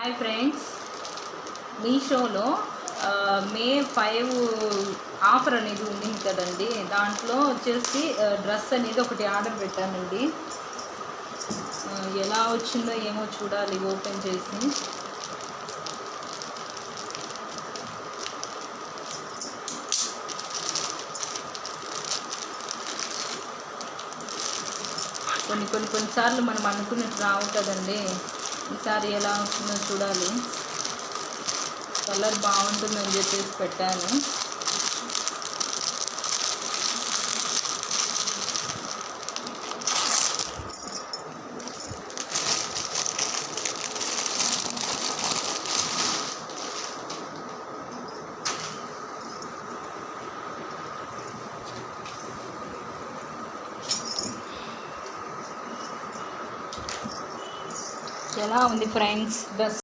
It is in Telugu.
హాయ్ ఫ్రెండ్స్, మీషోలో మే 5 ఆఫర్ అనేది ఉంది కదండి. దాంట్లో వచ్చేసి డ్రెస్ అనేది ఒకటి ఆర్డర్ పెట్టానండి. ఎలా వచ్చిందో ఏమో చూడాలి ఓపెన్ చేసి. కొన్నిసార్లు మనం అనుకున్నట్టు రావు కదండి. ఈసారి ఎలా వస్తుందో చూడాలి. కలర్ బాగుంటుందని చెప్పేసి పెట్టాను. ఎలా ఉంది ఫ్రెండ్స్ డ్రెస్?